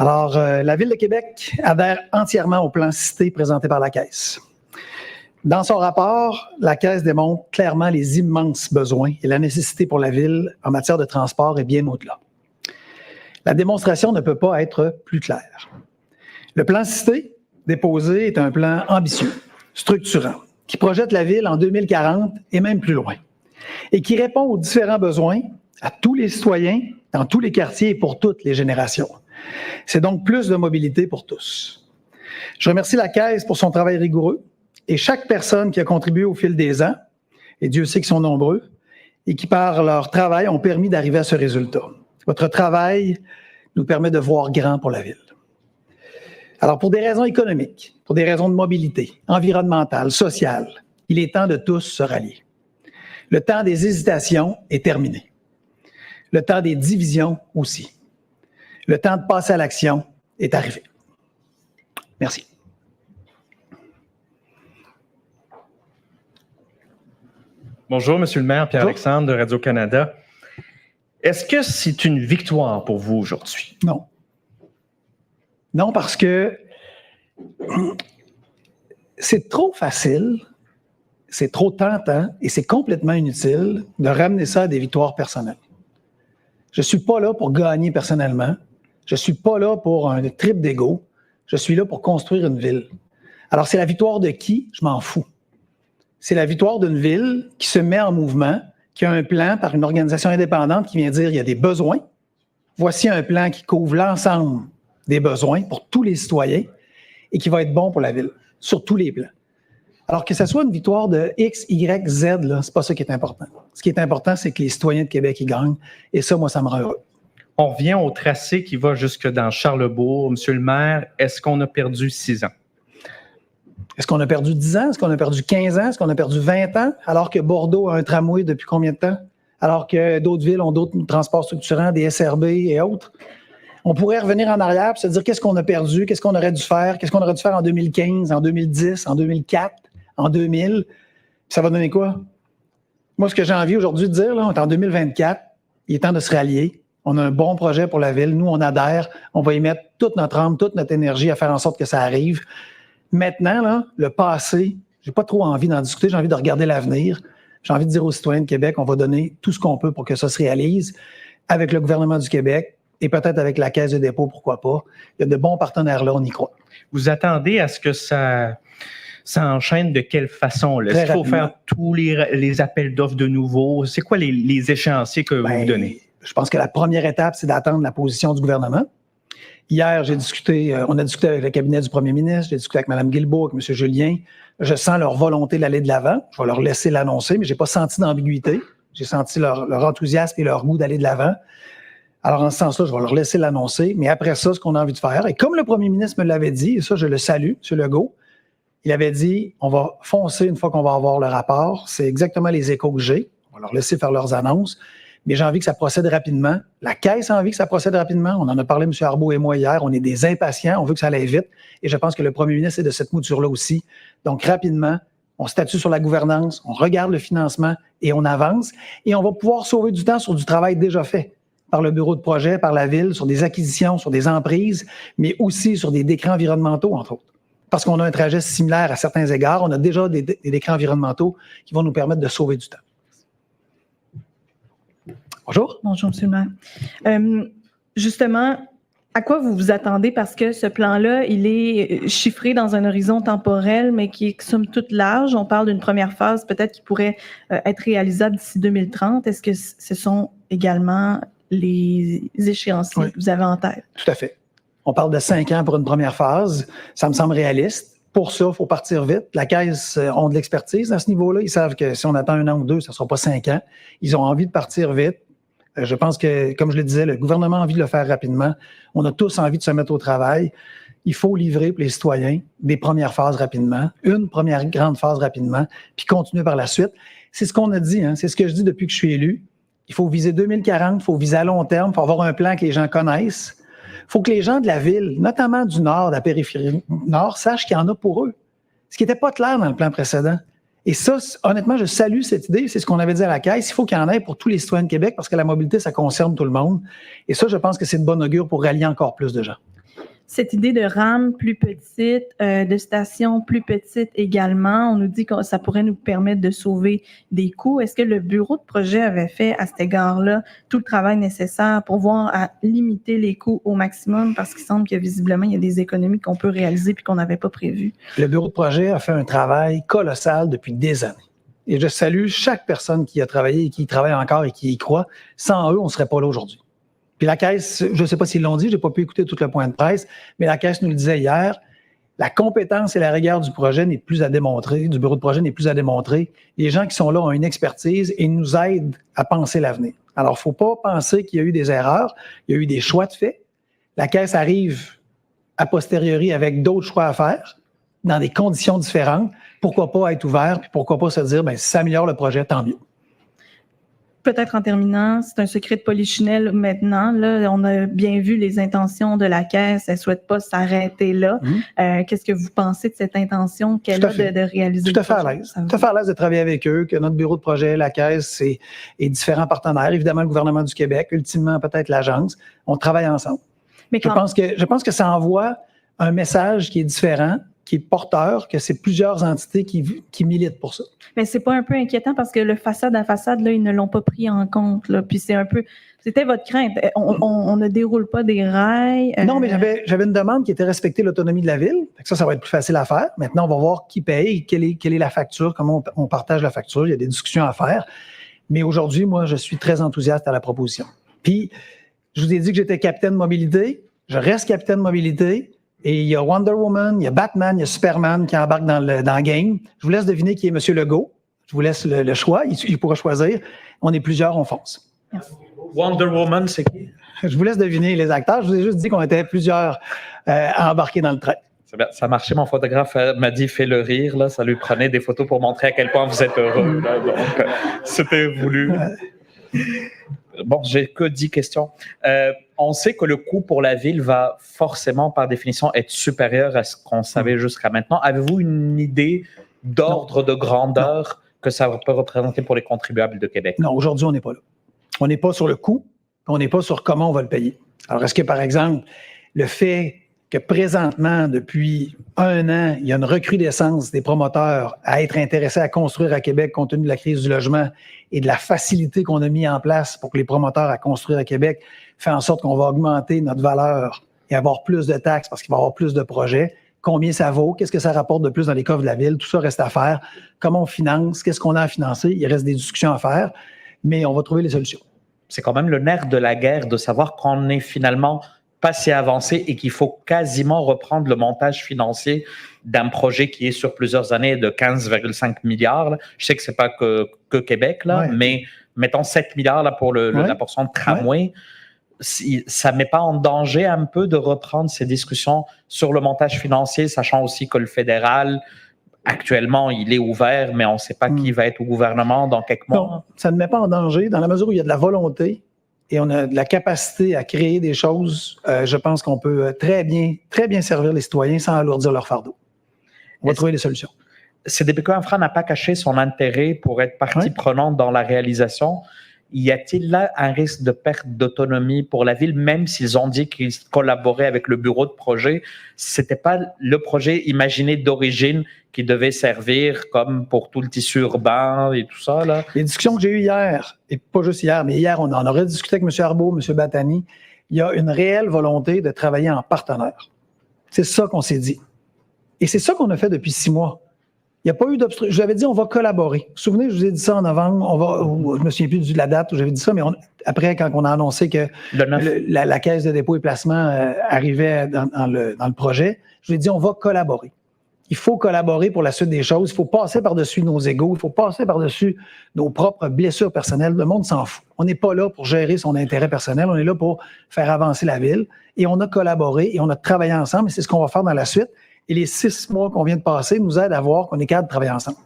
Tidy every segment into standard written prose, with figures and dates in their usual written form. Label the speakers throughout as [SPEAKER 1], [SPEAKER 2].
[SPEAKER 1] Alors, la Ville de Québec adhère entièrement au plan Cité présenté par la Caisse. Dans son rapport, la Caisse démontre clairement les immenses besoins et la nécessité pour la Ville en matière de transport et bien au-delà. La démonstration ne peut pas être plus claire. Le plan Cité déposé est un plan ambitieux, structurant, qui projette la Ville en 2040 et même plus loin, et qui répond aux différents besoins à tous les citoyens, dans tous les quartiers et pour toutes les générations. C'est donc plus de mobilité pour tous. Je remercie la Caisse pour son travail rigoureux et chaque personne qui a contribué au fil des ans, et Dieu sait qu'ils sont nombreux, et qui par leur travail ont permis d'arriver à ce résultat. Votre travail nous permet de voir grand pour la Ville. Alors, pour des raisons économiques, pour des raisons de mobilité, environnementale, sociale, il est temps de tous se rallier. Le temps des hésitations est terminé. Le temps des divisions aussi. Le temps de passer à l'action est arrivé. Merci.
[SPEAKER 2] Bonjour, Monsieur le maire, Pierre-Alexandre de Radio-Canada. Est-ce que c'est une victoire pour vous aujourd'hui?
[SPEAKER 1] Non. Non, parce que c'est trop facile, c'est trop tentant et c'est complètement inutile de ramener ça à des victoires personnelles. Je ne suis pas là pour gagner personnellement. Je ne suis pas là pour un trip d'ego. Je suis là pour construire une ville. Alors, c'est la victoire de qui? Je m'en fous. C'est la victoire d'une ville qui se met en mouvement, qui a un plan par une organisation indépendante qui vient dire il y a des besoins. Voici un plan qui couvre l'ensemble des besoins pour tous les citoyens et qui va être bon pour la ville, sur tous les plans. Alors que ce soit une victoire de X, Y, Z, là, c'est pas ça qui est important. Ce qui est important, c'est que les citoyens de Québec y gagnent. Et ça, moi, ça me rend heureux.
[SPEAKER 2] On revient au tracé qui va jusque dans Charlesbourg. Monsieur le maire, est-ce qu'on a perdu 6 ans?
[SPEAKER 1] Est-ce qu'on a perdu 10 ans? Est-ce qu'on a perdu 15 ans? Est-ce qu'on a perdu 20 ans? Alors que Bordeaux a un tramway depuis combien de temps? Alors que d'autres villes ont d'autres transports structurants, des SRB et autres? On pourrait revenir en arrière et se dire qu'est-ce qu'on a perdu, qu'est-ce qu'on aurait dû faire, qu'est-ce qu'on aurait dû faire en 2015, en 2010, en 2004, en 2000. Puis ça va donner quoi? Moi, ce que j'ai envie aujourd'hui de dire, là, on est en 2024, il est temps de se rallier. On a un bon projet pour la ville. Nous, on adhère. On va y mettre toute notre âme, toute notre énergie à faire en sorte que ça arrive. Maintenant, là, le passé, j'ai pas trop envie d'en discuter. J'ai envie de regarder l'avenir. J'ai envie de dire aux citoyens de Québec, on va donner tout ce qu'on peut pour que ça se réalise avec le gouvernement du Québec et peut-être avec la Caisse de dépôt, pourquoi pas. Il y a de bons partenaires là, on y croit.
[SPEAKER 2] Vous attendez à ce que ça enchaîne de quelle façon? Est-ce qu'il faut faire tous les appels d'offres de nouveau? C'est quoi les échéanciers que vous donnez?
[SPEAKER 1] Je pense que la première étape, c'est d'attendre la position du gouvernement. Hier, on a discuté avec le cabinet du premier ministre, j'ai discuté avec Mme Guilbeault, avec M. Julien. Je sens leur volonté d'aller de l'avant. Je vais leur laisser l'annoncer, mais je n'ai pas senti d'ambiguïté. J'ai senti leur enthousiasme et leur goût d'aller de l'avant. Alors, en ce sens-là, je vais leur laisser l'annoncer. Mais après ça, ce qu'on a envie de faire, et comme le premier ministre me l'avait dit, et ça, je le salue, M. Legault, il avait dit, on va foncer une fois qu'on va avoir le rapport. C'est exactement les échos que j'ai. On va leur laisser faire leurs annonces. Mais j'ai envie que ça procède rapidement. La Caisse a envie que ça procède rapidement. On en a parlé, M. Arbeau et moi, hier. On est des impatients. On veut que ça aille vite. Et je pense que le premier ministre est de cette mouture-là aussi. Donc, rapidement, on statue sur la gouvernance, on regarde le financement et on avance. Et on va pouvoir sauver du temps sur du travail déjà fait par le bureau de projet, par la Ville, sur des acquisitions, sur des emprises, mais aussi sur des décrets environnementaux, entre autres. Parce qu'on a un trajet similaire à certains égards. On a déjà des décrets environnementaux qui vont nous permettre de sauver du temps. Bonjour.
[SPEAKER 3] Bonjour, M. le maire. Justement, à quoi vous vous attendez? Parce que ce plan-là, il est chiffré dans un horizon temporel, mais qui est somme toute large. On parle d'une première phase peut-être qui pourrait être réalisable d'ici 2030. Est-ce que ce sont également les échéanciers que vous avez en tête?
[SPEAKER 1] Tout à fait. On parle de 5 ans pour une première phase. Ça me semble réaliste. Pour ça, il faut partir vite. La Caisse ont de l'expertise à ce niveau-là. Ils savent que si on attend 1 an ou 2, ça ne sera pas 5 ans. Ils ont envie de partir vite. Je pense que, comme je le disais, le gouvernement a envie de le faire rapidement. On a tous envie de se mettre au travail. Il faut livrer pour les citoyens des premières phases rapidement, une première grande phase rapidement, puis continuer par la suite. C'est ce qu'on a dit, hein? C'est ce que je dis depuis que je suis élu. Il faut viser 2040, il faut viser à long terme, il faut avoir un plan que les gens connaissent. Il faut que les gens de la ville, notamment du Nord, de la périphérie Nord, sachent qu'il y en a pour eux. Ce qui n'était pas clair dans le plan précédent. Et ça, honnêtement, je salue cette idée. C'est ce qu'on avait dit à la Caisse. Il faut qu'il y en ait pour tous les citoyens de Québec parce que la mobilité, ça concerne tout le monde. Et ça, je pense que c'est de bon augure pour rallier encore plus de gens.
[SPEAKER 3] Cette idée de rames plus petites, de stations plus petites également, on nous dit que ça pourrait nous permettre de sauver des coûts. Est-ce que le bureau de projet avait fait à cet égard-là tout le travail nécessaire pour voir à limiter les coûts au maximum? Parce qu'il semble que visiblement, il y a des économies qu'on peut réaliser puis qu'on n'avait pas prévues.
[SPEAKER 1] Le bureau de projet a fait un travail colossal depuis des années. Et je salue chaque personne qui a travaillé et qui y travaille encore et qui y croit. Sans eux, on ne serait pas là aujourd'hui. Puis la Caisse, je ne sais pas s'ils l'ont dit, je n'ai pas pu écouter tout le point de presse, mais la Caisse nous le disait hier, la compétence et la rigueur du projet n'est plus à démontrer, du bureau de projet n'est plus à démontrer. Les gens qui sont là ont une expertise et nous aident à penser l'avenir. Alors, il ne faut pas penser qu'il y a eu des erreurs, il y a eu des choix de fait. La Caisse arrive a posteriori avec d'autres choix à faire, dans des conditions différentes. Pourquoi pas être ouvert, puis pourquoi pas se dire, bien, si ça améliore le projet, tant mieux.
[SPEAKER 3] Peut-être en terminant, c'est un secret de polichinelle maintenant. Là, on a bien vu les intentions de la Caisse. Elle ne souhaite pas s'arrêter là. Qu'est-ce que vous pensez de cette intention qu'elle a de réaliser?
[SPEAKER 1] Tout à fait à l'aise. Tout à fait à l'aise de travailler avec eux, que notre bureau de projet, la Caisse et différents partenaires, évidemment le gouvernement du Québec, ultimement peut-être l'Agence, on travaille ensemble. Mais je pense que ça envoie un message qui est différent, qui est porteur, que c'est plusieurs entités qui militent pour ça.
[SPEAKER 3] Mais c'est pas un peu inquiétant parce que le façade à façade, là, ils ne l'ont pas pris en compte, là. Puis c'était votre crainte. On ne déroule pas des rails.
[SPEAKER 1] Non, mais j'avais une demande qui était respecter l'autonomie de la ville. Ça va être plus facile à faire. Maintenant, on va voir qui paye, quelle est la facture, comment on partage la facture. Il y a des discussions à faire. Mais aujourd'hui, moi, je suis très enthousiiste à la proposition. Puis, je vous ai dit que j'étais capitaine mobilité. Je reste capitaine mobilité. Et il y a Wonder Woman, il y a Batman, il y a Superman qui embarquent dans le game. Je vous laisse deviner qui est M. Legault. Je vous laisse le choix. Il pourra choisir. On est plusieurs, on fonce.
[SPEAKER 3] Merci.
[SPEAKER 4] Wonder Woman, c'est qui?
[SPEAKER 1] Je vous laisse deviner les acteurs. Je vous ai juste dit qu'on était plusieurs embarqués dans le train.
[SPEAKER 4] Ça marchait, mon photographe m'a dit « fais-le rire ». Là, ça lui prenait des photos pour montrer à quel point vous êtes heureux. Là, donc, c'était voulu. Bon, j'ai que 10 questions. On sait que le coût pour la ville va forcément, par définition, être supérieur à ce qu'on savait jusqu'à maintenant. Avez-vous une idée d'ordre de grandeur que ça peut représenter pour les contribuables de Québec?
[SPEAKER 1] Non, aujourd'hui, on n'est pas là. On n'est pas sur le coût, on n'est pas sur comment on va le payer. Alors, est-ce que, par exemple, le fait que présentement, depuis 1 an, il y a une recrudescence des promoteurs à être intéressés à construire à Québec compte tenu de la crise du logement et de la facilité qu'on a mis en place pour que les promoteurs à construire à Québec fait en sorte qu'on va augmenter notre valeur et avoir plus de taxes parce qu'il va y avoir plus de projets. Combien ça vaut? Qu'est-ce que ça rapporte de plus dans les coffres de la ville? Tout ça reste à faire. Comment on finance? Qu'est-ce qu'on a à financer? Il reste des discussions à faire, mais on va trouver les solutions.
[SPEAKER 4] C'est quand même le nerf de la guerre de savoir qu'on est finalement pas si avancé et qu'il faut quasiment reprendre le montage financier d'un projet qui est sur plusieurs années de 15,5 milliards. Là. Je sais que c'est pas que Québec, là, mais mettons 7 milliards là, pour la portion de tramway. Ça met pas en danger un peu de reprendre ces discussions sur le montage financier, sachant aussi que le fédéral, actuellement, il est ouvert, mais on ne sait pas qui va être au gouvernement dans quelques mois.
[SPEAKER 1] Non, ça ne met pas en danger dans la mesure où il y a de la volonté et on a de la capacité à créer des choses. Je pense qu'on peut très bien servir les citoyens sans alourdir leur fardeau. On va trouver des solutions.
[SPEAKER 4] CDPQ Infra n'a pas caché son intérêt pour être partie prenante dans la réalisation. Y a-t-il là un risque de perte d'autonomie pour la ville, même s'ils ont dit qu'ils collaboraient avec le bureau de projet? C'était pas le projet imaginé d'origine qui devait servir comme pour tout le tissu urbain et tout ça, là?
[SPEAKER 1] Les discussions que j'ai eues hier, et pas juste hier, mais hier, on en aurait discuté avec M. Arbeau, M. Batani. Il y a une réelle volonté de travailler en partenaire. C'est ça qu'on s'est dit. Et c'est ça qu'on a fait depuis 6 mois. Il n'y a pas eu d'obstruction. Je vous avais dit, on va collaborer. Vous vous souvenez, je vous ai dit ça en novembre. Je ne me souviens plus de la date où j'avais dit ça, mais après, quand on a annoncé que la Caisse de dépôt et placement arrivait dans le projet, je vous ai dit, on va collaborer. Il faut collaborer pour la suite des choses. Il faut passer par-dessus nos égos. Il faut passer par-dessus nos propres blessures personnelles. Le monde s'en fout. On n'est pas là pour gérer son intérêt personnel. On est là pour faire avancer la ville. Et on a collaboré et on a travaillé ensemble. Et c'est ce qu'on va faire dans la suite. Et les 6 mois qu'on vient de passer nous aident à voir qu'on est capable de travailler ensemble.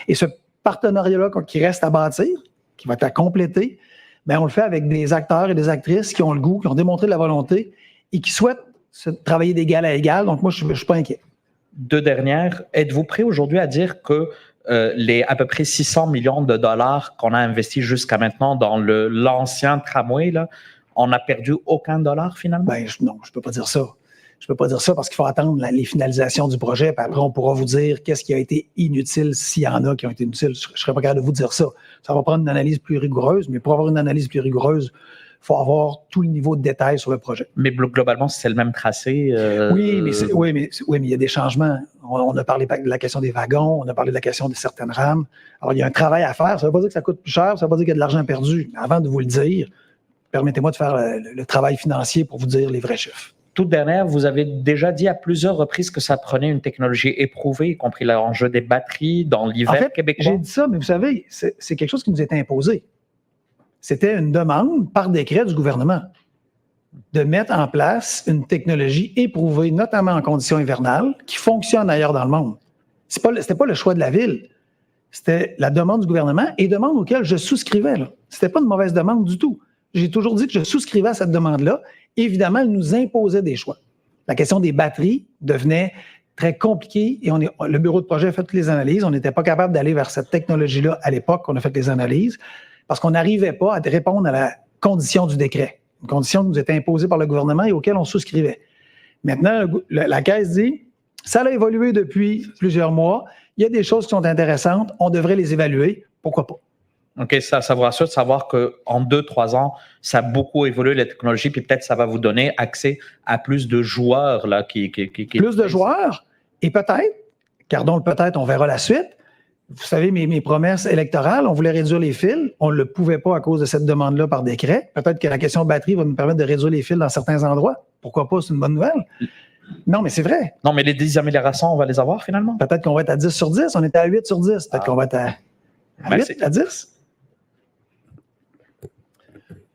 [SPEAKER 1] Et ce partenariat-là qui reste à bâtir, qui va être à compléter, bien, on le fait avec des acteurs et des actrices qui ont le goût, qui ont démontré de la volonté et qui souhaitent travailler d'égal à égal. Donc, moi, je ne suis pas inquiet.
[SPEAKER 4] 2 dernières. Êtes-vous prêt aujourd'hui à dire que les à peu près 600 millions de dollars qu'on a investis jusqu'à maintenant dans l'ancien tramway, là, on n'a perdu aucun dollar finalement?
[SPEAKER 1] Ben, non, je ne peux pas dire ça. Je ne peux pas dire ça parce qu'il faut attendre les finalisations du projet, puis après, on pourra vous dire qu'est-ce qui a été inutile, s'il y en a qui ont été inutiles. Je ne serais pas capable de vous dire ça. Ça va prendre une analyse plus rigoureuse, mais pour avoir une analyse plus rigoureuse, il faut avoir tout le niveau de détail sur le projet.
[SPEAKER 4] Mais globalement, c'est le même tracé.
[SPEAKER 1] Oui, mais il y a des changements. On a parlé de la question des wagons, on a parlé de la question de certaines rames. Alors, il y a un travail à faire. Ça ne veut pas dire que ça coûte plus cher, ça ne veut pas dire qu'il y a de l'argent perdu. Mais avant de vous le dire, permettez-moi de faire le travail financier pour vous dire les vrais chiffres.
[SPEAKER 4] Toute dernière, vous avez déjà dit à plusieurs reprises que ça prenait une technologie éprouvée, y compris l'enjeu des batteries dans l'hiver québécois.
[SPEAKER 1] J'ai dit ça, mais vous savez, c'est quelque chose qui nous était imposé. C'était une demande par décret du gouvernement de mettre en place une technologie éprouvée, notamment en conditions hivernales, qui fonctionne ailleurs dans le monde. C'était pas le choix de la Ville. C'était la demande du gouvernement et demande auquel je souscrivais. Ce n'était pas une mauvaise demande du tout. J'ai toujours dit que je souscrivais à cette demande-là. Évidemment, elle nous imposait des choix. La question des batteries devenait très compliquée et le bureau de projet a fait toutes les analyses. On n'était pas capable d'aller vers cette technologie-là à l'époque qu'on a fait les analyses parce qu'on n'arrivait pas à répondre à la condition du décret, une condition qui nous était imposée par le gouvernement et auquel on souscrivait. Maintenant, la Caisse dit, ça a évolué depuis plusieurs mois, il y a des choses qui sont intéressantes, on devrait les évaluer, pourquoi pas?
[SPEAKER 4] OK, ça vous rassure de savoir qu'en 2-3 ans, ça a beaucoup évolué la technologie, puis peut-être ça va vous donner accès à plus de joueurs. Là,
[SPEAKER 1] plus de joueurs, et peut-être, gardons le peut-être, on verra la suite. Vous savez, mes promesses électorales, on voulait réduire les fils, on ne le pouvait pas à cause de cette demande-là par décret. Peut-être que la question de batterie va nous permettre de réduire les fils dans certains endroits. Pourquoi pas, c'est une bonne nouvelle. Non, mais c'est vrai.
[SPEAKER 4] Non, mais les 10 améliorations, on va les avoir finalement?
[SPEAKER 1] Peut-être qu'on va être à 10 sur 10, on était à 8 sur 10. Peut-être qu'on va être à 8, à 10.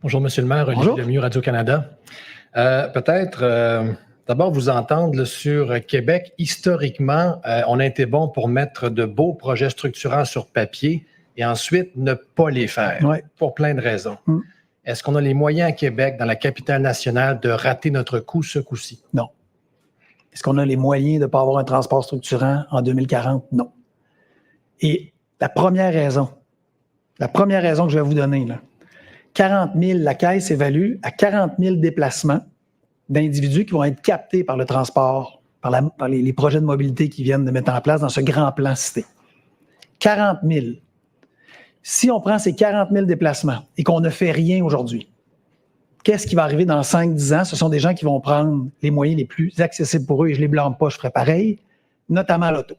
[SPEAKER 5] Bonjour, M. le maire, Olivier Lemieux, Radio-Canada. Peut-être, d'abord, vous entendre sur Québec. Historiquement, on a été bon pour mettre de beaux projets structurants sur papier et ensuite ne pas les faire, pour plein de raisons. Est-ce qu'on a les moyens à Québec, dans la capitale nationale, de rater notre coup ce coup-ci?
[SPEAKER 1] Non. Est-ce qu'on a les moyens de ne pas avoir un transport structurant en 2040? Non. Et la première raison que je vais vous donner, là, 40 000, la Caisse évalue à 40 000 déplacements d'individus qui vont être captés par le transport, par les projets de mobilité qui viennent de mettre en place dans ce grand plan cité. 40 000. Si on prend ces 40 000 déplacements et qu'on ne fait rien aujourd'hui, qu'est-ce qui va arriver dans 5-10 ans? Ce sont des gens qui vont prendre les moyens les plus accessibles pour eux et je ne les blâme pas, je ferai pareil, notamment l'auto.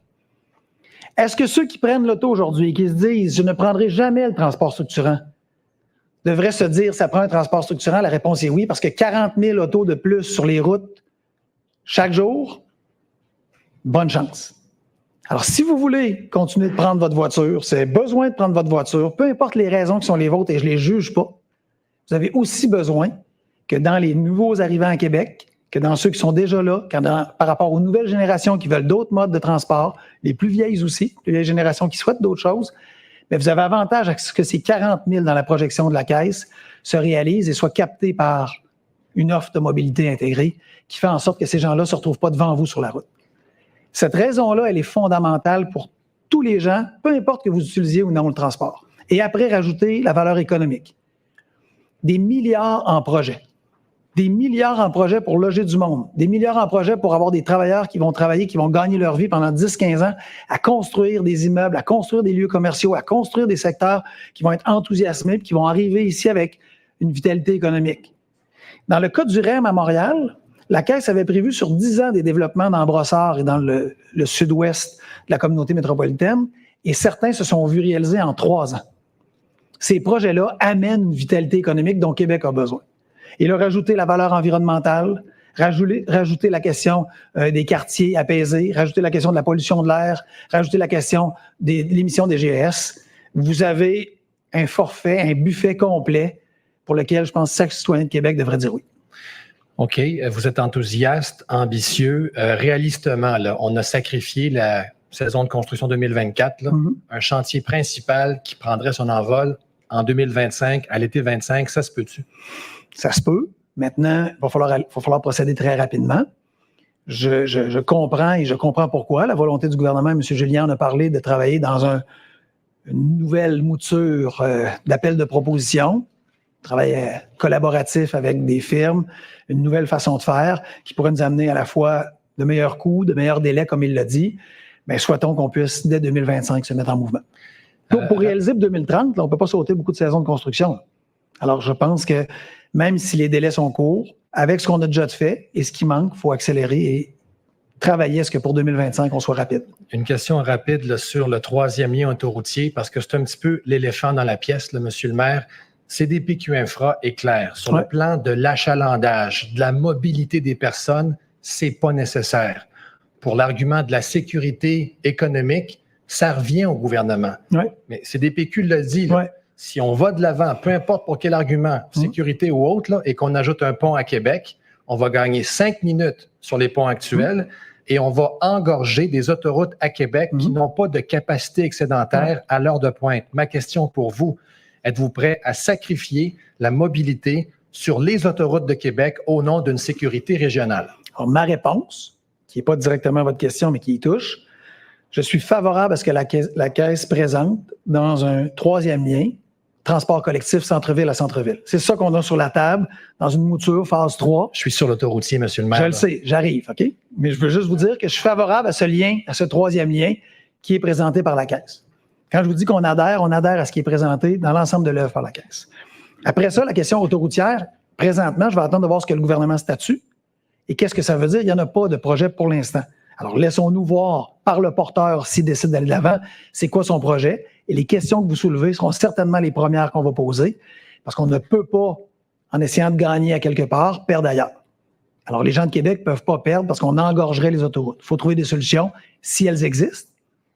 [SPEAKER 1] Est-ce que ceux qui prennent l'auto aujourd'hui et qui se disent « je ne prendrai jamais le transport structurant », devraient se dire, ça prend un transport structurant? La réponse est oui, parce que 40 000 autos de plus sur les routes chaque jour, bonne chance. Alors, si vous voulez continuer de prendre votre voiture, si vous avez besoin de prendre votre voiture, peu importe les raisons qui sont les vôtres, et je ne les juge pas, vous avez aussi besoin que dans les nouveaux arrivants à Québec, que dans ceux qui sont déjà là, par rapport aux nouvelles générations qui veulent d'autres modes de transport, les plus vieilles aussi, les vieilles générations qui souhaitent d'autres choses, mais vous avez avantage à ce que ces 40 000 dans la projection de la Caisse se réalisent et soient captés par une offre de mobilité intégrée qui fait en sorte que ces gens-là ne se retrouvent pas devant vous sur la route. Cette raison-là, elle est fondamentale pour tous les gens, peu importe que vous utilisiez ou non le transport. Et après, rajouter la valeur économique. Des milliards en projets. Des milliards en projets pour loger du monde. Des milliards en projets pour avoir des travailleurs qui vont travailler, qui vont gagner leur vie pendant 10-15 ans à construire des immeubles, à construire des lieux commerciaux, à construire des secteurs qui vont être enthousiasmés et qui vont arriver ici avec une vitalité économique. Dans le cas du REM à Montréal, la Caisse avait prévu sur 10 ans des développements dans Brossard et dans le sud-ouest de la communauté métropolitaine et certains se sont vus réalisés en 3 ans. Ces projets-là amènent une vitalité économique dont Québec a besoin. Et là, rajouter la valeur environnementale, rajouter la question des quartiers apaisés, rajouter la question de la pollution de l'air, rajouter la question de l'émission des GES. Vous avez un forfait, un buffet complet pour lequel je pense que chaque citoyen de Québec devrait dire oui.
[SPEAKER 5] OK. Vous êtes enthousiaste, ambitieux. Réalistement, là, on a sacrifié la saison de construction 2024, là, un chantier principal qui prendrait son envol en 2025, à l'été 25. Ça se peut-tu?
[SPEAKER 1] Ça se peut. Maintenant, il va falloir procéder très rapidement. Je comprends et je comprends pourquoi. La volonté du gouvernement, M. Julien en a parlé, de travailler dans une nouvelle mouture d'appel de proposition. travail collaboratif avec des firmes, une nouvelle façon de faire qui pourrait nous amener à la fois de meilleurs coûts, de meilleurs délais, comme il l'a dit. Mais souhaitons qu'on puisse, dès 2025, se mettre en mouvement. Donc, pour réaliser pour 2030, là, on ne peut pas sauter beaucoup de saisons de construction. Alors, je pense que même si les délais sont courts, avec ce qu'on a déjà fait et ce qui manque, il faut accélérer et travailler à ce que pour 2025, on soit rapide.
[SPEAKER 5] Une question rapide là, sur le 3e lien autoroutier, parce que c'est un petit peu l'éléphant dans la pièce, là, Monsieur le maire. CDPQ Infra est clair. Sur le plan de l'achalandage, de la mobilité des personnes, c'est pas nécessaire. Pour l'argument de la sécurité économique, ça revient au gouvernement. Mais CDPQ l'a dit, là, si on va de l'avant, peu importe pour quel argument, sécurité ou autre, là, et qu'on ajoute un pont à Québec, on va gagner 5 minutes sur les ponts actuels et on va engorger des autoroutes à Québec qui n'ont pas de capacité excédentaire à l'heure de pointe. Ma question pour vous, êtes-vous prêt à sacrifier la mobilité sur les autoroutes de Québec au nom d'une sécurité régionale?
[SPEAKER 1] Alors, ma réponse, qui n'est pas directement à votre question, mais qui y touche, je suis favorable à ce que la Caisse présente dans un 3e lien, transport collectif centre-ville à centre-ville. C'est ça qu'on a sur la table dans une mouture phase 3.
[SPEAKER 5] Je suis sur l'autoroutier, Monsieur le maire.
[SPEAKER 1] Je le sais, j'arrive, OK? Mais je veux juste vous dire que je suis favorable à ce lien, à ce 3e lien qui est présenté par la Caisse. Quand je vous dis qu'on adhère, on adhère à ce qui est présenté dans l'ensemble de l'œuvre par la Caisse. Après ça, la question autoroutière, présentement, je vais attendre de voir ce que le gouvernement statue et qu'est-ce que ça veut dire. Il n'y en a pas de projet pour l'instant. Alors, laissons-nous voir par le porteur s'il décide d'aller de l'avant, c'est quoi son projet. Et les questions que vous soulevez seront certainement les premières qu'on va poser parce qu'on ne peut pas, en essayant de gagner à quelque part, perdre ailleurs. Alors, les gens de Québec ne peuvent pas perdre parce qu'on engorgerait les autoroutes. Il faut trouver des solutions si elles existent.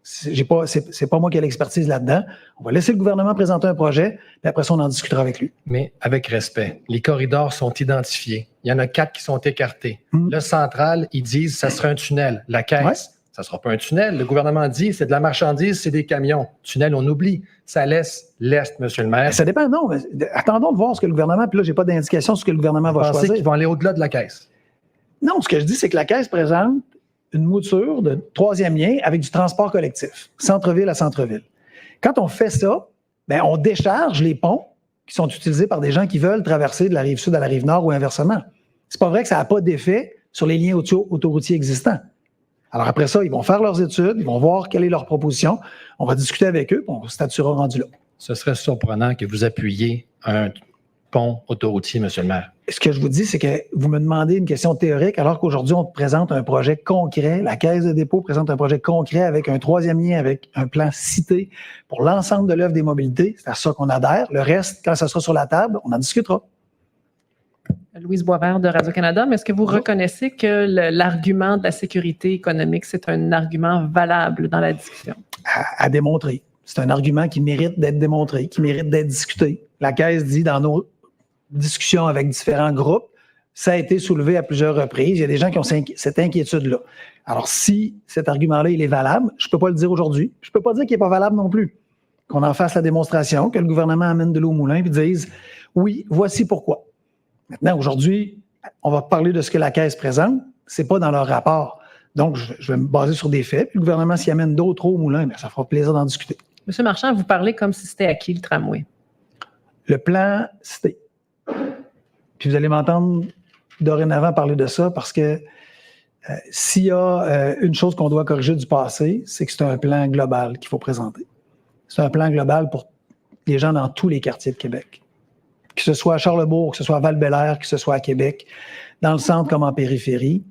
[SPEAKER 1] C'est pas moi qui ai l'expertise là-dedans. On va laisser le gouvernement présenter un projet, puis après ça, on en discutera avec lui.
[SPEAKER 5] Mais avec respect, les corridors sont identifiés. Il y en a 4 qui sont écartés. Le central, ils disent que ça sera un tunnel. La Caisse, ça ne sera pas un tunnel. Le gouvernement dit c'est de la marchandise, c'est des camions. Tunnel, on oublie. Ça laisse l'Est, Monsieur le maire.
[SPEAKER 1] Ça dépend, non. Mais attendons de voir ce que le gouvernement, puis là, je n'ai pas d'indication sur ce que le gouvernement va choisir.
[SPEAKER 5] Vous pensez qu'ils vont aller au-delà de la Caisse?
[SPEAKER 1] Non, ce que je dis, c'est que la Caisse présente une mouture de 3e lien avec du transport collectif, centre-ville à centre-ville. Quand on fait ça, bien, on décharge les ponts qui sont utilisés par des gens qui veulent traverser de la rive sud à la rive nord ou inversement. C'est pas vrai que ça n'a pas d'effet sur les liens autoroutiers existants. Alors après ça, ils vont faire leurs études, ils vont voir quelle est leur proposition, on va discuter avec eux, puis on statuera rendu là.
[SPEAKER 5] Ce serait surprenant que vous appuyiez un pont autoroutier, Monsieur le maire.
[SPEAKER 1] Ce que je vous dis, c'est que vous me demandez une question théorique alors qu'aujourd'hui, on présente un projet concret. La Caisse de dépôt présente un projet concret avec un 3e lien, avec un plan cité pour l'ensemble de l'œuvre des mobilités. C'est à ça qu'on adhère. Le reste, quand ça sera sur la table, on en discutera.
[SPEAKER 6] Louise Boisvert de Radio-Canada, mais est-ce que vous reconnaissez que l'argument de la sécurité économique, c'est un argument valable dans la discussion?
[SPEAKER 1] À démontrer. C'est un argument qui mérite d'être démontré, qui mérite d'être discuté. La Caisse dit dans nos discussions avec différents groupes, ça a été soulevé à plusieurs reprises. Il y a des gens qui ont cette inquiétude-là. Alors, si cet argument-là, il est valable, je ne peux pas le dire aujourd'hui. Je ne peux pas dire qu'il n'est pas valable non plus. Qu'on en fasse la démonstration, que le gouvernement amène de l'eau au moulin et dise « Oui, voici pourquoi ». Maintenant, aujourd'hui, on va parler de ce que la Caisse présente. Ce n'est pas dans leur rapport. Donc, je vais me baser sur des faits. Puis le gouvernement, s'y amène d'autres eaux au moulin, bien, ça fera plaisir d'en discuter.
[SPEAKER 6] Monsieur Marchand, vous parlez comme si c'était acquis le tramway.
[SPEAKER 1] Le plan cité. Puis vous allez m'entendre dorénavant parler de ça parce que s'il y a une chose qu'on doit corriger du passé, c'est que c'est un plan global qu'il faut présenter. C'est un plan global pour les gens dans tous les quartiers de Québec. Que ce soit à Charlebourg, que ce soit à Val-Bélair, que ce soit à Québec, dans le centre comme en périphérie,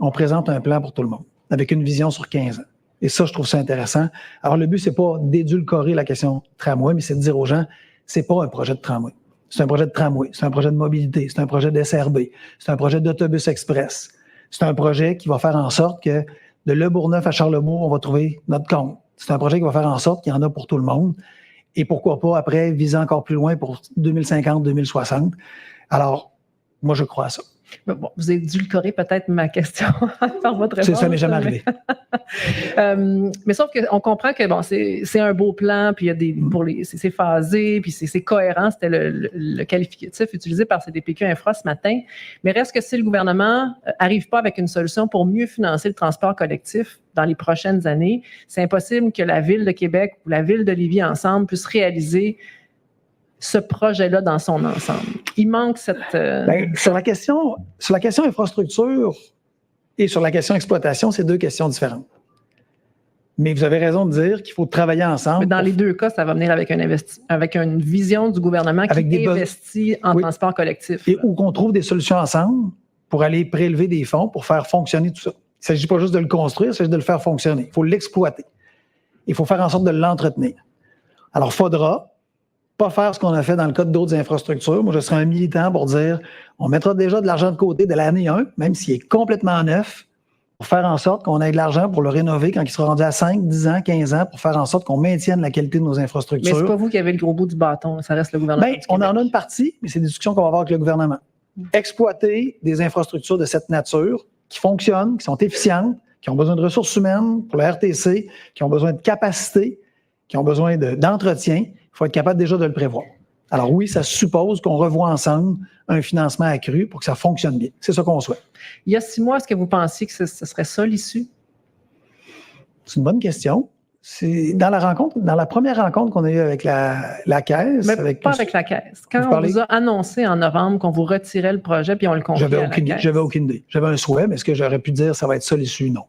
[SPEAKER 1] on présente un plan pour tout le monde, avec une vision sur 15 ans. Et ça, je trouve ça intéressant. Alors, le but, c'est pas d'édulcorer la question tramway, mais c'est de dire aux gens, c'est pas un projet de tramway. C'est un projet de tramway, c'est un projet de mobilité, c'est un projet d'SRB, c'est un projet d'autobus express. C'est un projet qui va faire en sorte que de Le Bourgneuf à Charlebourg, on va trouver notre compte. C'est un projet qui va faire en sorte qu'il y en a pour tout le monde. Et pourquoi pas, après, viser encore plus loin pour 2050, 2060. Alors, moi, je crois à ça.
[SPEAKER 6] Bon, vous édulcorez peut-être ma question par votre réponse.
[SPEAKER 1] Ça n'est jamais arrivé.
[SPEAKER 6] Mais sauf qu'on comprend que bon, c'est un beau plan, puis il y a c'est phasé, puis c'est cohérent. C'était le qualificatif utilisé par CDPQ Infra ce matin. Mais reste que si le gouvernement n'arrive pas avec une solution pour mieux financer le transport collectif dans les prochaines années, c'est impossible que la Ville de Québec ou la Ville de Lévis ensemble puissent réaliser ce projet-là dans son ensemble? Il manque cette...
[SPEAKER 1] Bien, sur la question infrastructure et sur la question exploitation, c'est deux questions différentes. Mais vous avez raison de dire qu'il faut travailler ensemble.
[SPEAKER 6] Mais dans les deux cas, ça va venir avec une vision du gouvernement qui investit en transport collectif.
[SPEAKER 1] Et où qu'on trouve des solutions ensemble pour aller prélever des fonds pour faire fonctionner tout ça. Il ne s'agit pas juste de le construire, il s'agit de le faire fonctionner. Il faut l'exploiter. Il faut faire en sorte de l'entretenir. Alors, il faudra pas faire ce qu'on a fait dans le cas d'autres infrastructures. Moi, je serai un militant pour dire on mettra déjà de l'argent de côté de l'année 1, même s'il est complètement neuf, pour faire en sorte qu'on ait de l'argent pour le rénover quand il sera rendu à 5, 10 ans, 15 ans, pour faire en sorte qu'on maintienne la qualité de nos infrastructures.
[SPEAKER 6] Mais c'est pas vous qui avez le gros bout du bâton, ça reste le gouvernement.
[SPEAKER 1] Bien, on en a une partie, mais c'est des discussions qu'on va avoir avec le gouvernement. Exploiter des infrastructures de cette nature qui fonctionnent, qui sont efficientes, qui ont besoin de ressources humaines pour la RTC, qui ont besoin de capacité, qui ont besoin d'entretien, il faut être capable déjà de le prévoir. Alors oui, ça suppose qu'on revoie ensemble un financement accru pour que ça fonctionne bien. C'est ça qu'on souhaite.
[SPEAKER 6] Il y a 6 mois, est-ce que vous pensiez que ce serait ça l'issue?
[SPEAKER 1] C'est une bonne question. C'est dans la première rencontre qu'on a eue avec la Caisse.
[SPEAKER 6] Mais pas avec la Caisse. Quand on vous a annoncé en novembre qu'on vous retirait le projet puis on le confiait à la Caisse.
[SPEAKER 1] J'avais aucune idée. J'avais un souhait, mais est-ce que j'aurais pu dire ça va être ça l'issue? Non.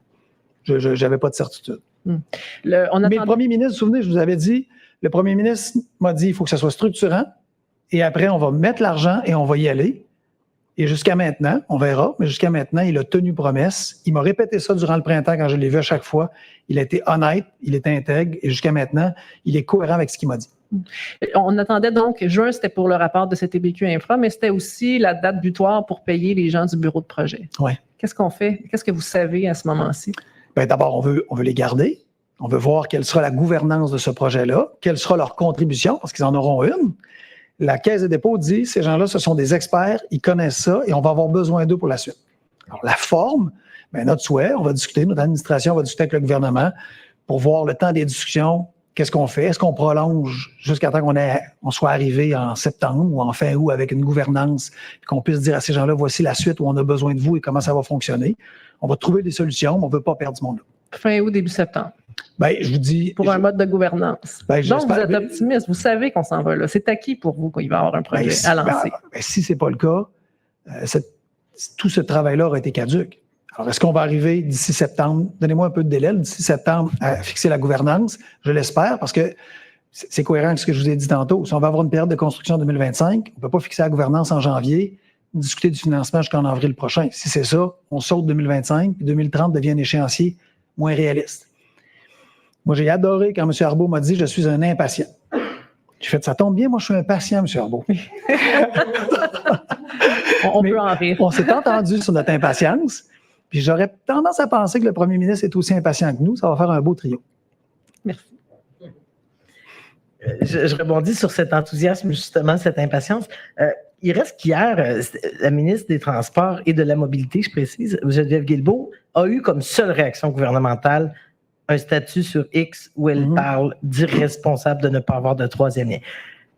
[SPEAKER 1] Je n'avais pas de certitude. Mais le premier ministre, vous vous souvenez, je vous avais dit, le premier ministre m'a dit il faut que ça soit structurant et après, on va mettre l'argent et on va y aller. Et jusqu'à maintenant, on verra, mais jusqu'à maintenant, il a tenu promesse. Il m'a répété ça durant le printemps quand je l'ai vu à chaque fois. Il a été honnête, il était intègre et jusqu'à maintenant, il est cohérent avec ce qu'il m'a dit.
[SPEAKER 6] On attendait donc, juin, c'était pour le rapport de CTBQ Infra, mais c'était aussi la date butoir pour payer les gens du bureau de projet.
[SPEAKER 1] Oui.
[SPEAKER 6] Qu'est-ce qu'on fait? Qu'est-ce que vous savez à ce moment-ci?
[SPEAKER 1] Bien, d'abord, on veut les garder. On veut voir quelle sera la gouvernance de ce projet-là, quelle sera leur contribution, parce qu'ils en auront une. La Caisse des dépôts dit, ces gens-là, ce sont des experts, ils connaissent ça et on va avoir besoin d'eux pour la suite. Alors, la forme, bien, notre souhait, on va discuter, notre administration va discuter avec le gouvernement pour voir le temps des discussions, qu'est-ce qu'on fait, est-ce qu'on prolonge jusqu'à temps qu'on soit arrivé en septembre ou en fin août avec une gouvernance, qu'on puisse dire à ces gens-là, voici la suite où on a besoin de vous et comment ça va fonctionner. On va trouver des solutions, mais on ne veut pas perdre du monde-là.
[SPEAKER 6] Fin août, début septembre.
[SPEAKER 1] Bien, je vous dis...
[SPEAKER 6] Pour un mode de gouvernance.
[SPEAKER 1] Ben,
[SPEAKER 6] donc, vous êtes optimiste. Vous savez qu'on s'en va là. C'est acquis pour vous qu'il va y avoir un projet à lancer.
[SPEAKER 1] Si ce n'est pas le cas, tout ce travail-là aurait été caduc. Alors, est-ce qu'on va arriver d'ici septembre? Donnez-moi un peu de délai, d'ici septembre, à fixer la gouvernance. Je l'espère, parce que c'est cohérent avec ce que je vous ai dit tantôt. Si on va avoir une période de construction en 2025, on ne peut pas fixer la gouvernance en janvier, discuter du financement jusqu'en avril prochain. Si c'est ça, on saute 2025, puis 2030 devient un échéancier moins réaliste. Moi, j'ai adoré quand M. Arbeau m'a dit « Je suis un impatient ». J'ai fait « Ça tombe bien, moi, je suis un patient, M. Arbeau ».
[SPEAKER 6] On peut en rire.
[SPEAKER 1] On s'est entendu sur notre impatience, puis j'aurais tendance à penser que le premier ministre est aussi impatient que nous. Ça va faire un beau trio.
[SPEAKER 6] Merci.
[SPEAKER 7] Je rebondis sur cet enthousiasme, justement, cette impatience. Il reste qu'hier, la ministre des Transports et de la Mobilité, je précise, Geneviève Guilbeault, a eu comme seule réaction gouvernementale un statut sur X où elle parle d'irresponsable de ne pas avoir de troisième lien.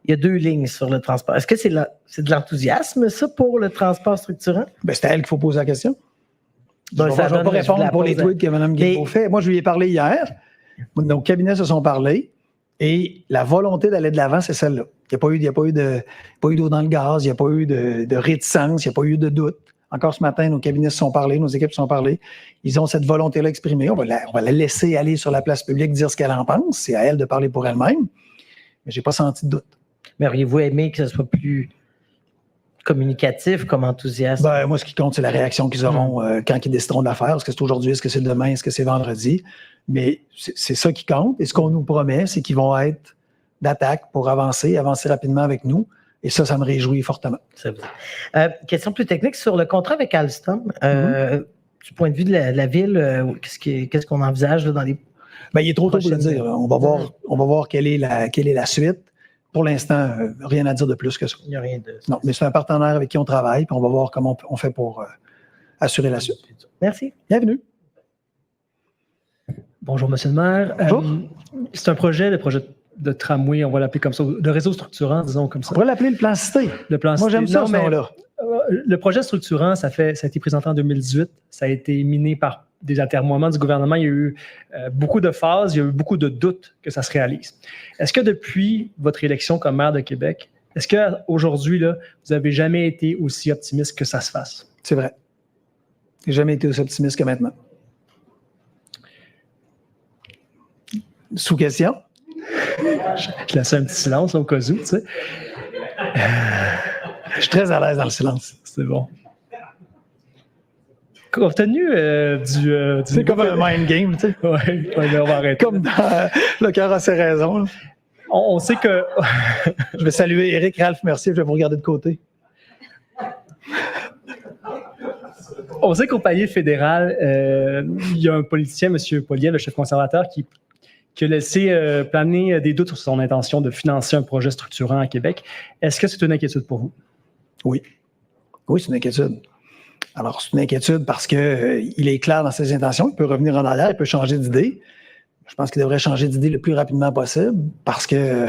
[SPEAKER 7] Il y a 2 lignes sur le transport. Est-ce que c'est de l'enthousiasme, ça, pour le transport structurant?
[SPEAKER 1] Bien, c'est à elle qu'il faut poser la question. Je ne vais pas
[SPEAKER 7] donne,
[SPEAKER 1] répondre pour les tweets que Mme Guilbeault fait. Moi, je lui ai parlé hier. Nos cabinets se sont parlé et la volonté d'aller de l'avant, c'est celle-là. Il n'y a pas eu d'eau dans le gaz, il n'y a pas eu de réticence, il n'y a pas eu de doute. Encore ce matin, nos cabinets se sont parlé, nos équipes se sont parlé. Ils ont cette volonté-là exprimée. On va la laisser aller sur la place publique, dire ce qu'elle en pense. C'est à elle de parler pour elle-même. Mais je n'ai pas senti de doute.
[SPEAKER 7] Mais auriez-vous aimé que ce soit plus communicatif comme enthousiasme?
[SPEAKER 1] Ben, moi, ce qui compte, c'est la réaction qu'ils auront quand ils décideront de la faire. Est-ce que c'est aujourd'hui, est-ce que c'est demain, est-ce que c'est vendredi? Mais c'est ça qui compte. Et ce qu'on nous promet, c'est qu'ils vont être d'attaque pour avancer rapidement avec nous. Et ça me réjouit fortement.
[SPEAKER 7] C'est vrai. Question plus technique sur le contrat avec Alstom. Du point de vue de la ville, qu'est-ce qu'on envisage là, dans les...
[SPEAKER 1] Ben, il est trop tôt pour le dire. On va voir quelle est la suite. Pour l'instant, rien à dire de plus que ça.
[SPEAKER 7] Il n'y a rien de...
[SPEAKER 1] Non, mais c'est un partenaire avec qui on travaille, puis on va voir comment on fait pour assurer la suite.
[SPEAKER 7] Merci.
[SPEAKER 1] Bienvenue.
[SPEAKER 8] Bonjour, M. le maire.
[SPEAKER 1] Bonjour.
[SPEAKER 8] C'est un projet, le projet de tramway, on va l'appeler comme ça, de réseau structurant, disons comme ça.
[SPEAKER 1] On pourrait l'appeler le plan cité.
[SPEAKER 8] Le plan
[SPEAKER 1] Moi, j'aime ça, ce nom-là.
[SPEAKER 8] Le projet structurant, ça a été présenté en 2018. Ça a été miné par des atermoiements du gouvernement. Il y a eu beaucoup de phases, il y a eu beaucoup de doutes que ça se réalise. Est-ce que depuis votre élection comme maire de Québec, Est-ce qu'aujourd'hui, vous n'avez jamais été aussi optimiste que ça se fasse?
[SPEAKER 1] C'est vrai. J'ai jamais été aussi optimiste que maintenant. Sous question?
[SPEAKER 8] Je laisse un petit silence au cas où, tu sais.
[SPEAKER 1] Je suis très à l'aise dans le silence.
[SPEAKER 8] C'est bon. Compte tenu du
[SPEAKER 1] c'est comme un mind game, tu sais.
[SPEAKER 8] Ouais, on va arrêter.
[SPEAKER 1] Comme dans Le cœur a ses raisons.
[SPEAKER 8] On sait que...
[SPEAKER 1] Je vais saluer Éric, Ralph, merci, je vais vous regarder de côté.
[SPEAKER 8] On sait qu'au palier fédéral, il y a un politicien, M. Poilievre, le chef conservateur, qui a laissé planer des doutes sur son intention de financer un projet structurant à Québec. Est-ce que c'est une inquiétude pour vous?
[SPEAKER 1] Oui. Oui, c'est une inquiétude. Alors, c'est une inquiétude parce qu'il est clair dans ses intentions. Il peut revenir en arrière, il peut changer d'idée. Je pense qu'il devrait changer d'idée le plus rapidement possible parce que,